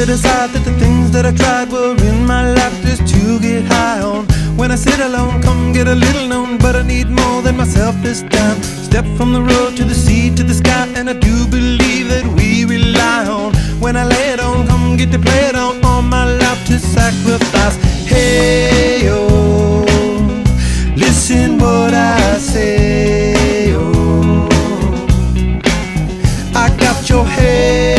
to decide that the things that I tried were in my life just to get high on. When I sit alone, come get a little known, but I need more than myself this time. Step from the road to the sea to the sky, and I do believe that we rely on. When I lay it on, come get to play it on, all my life to sacrifice. Hey, oh, listen what I say, oh, I got your head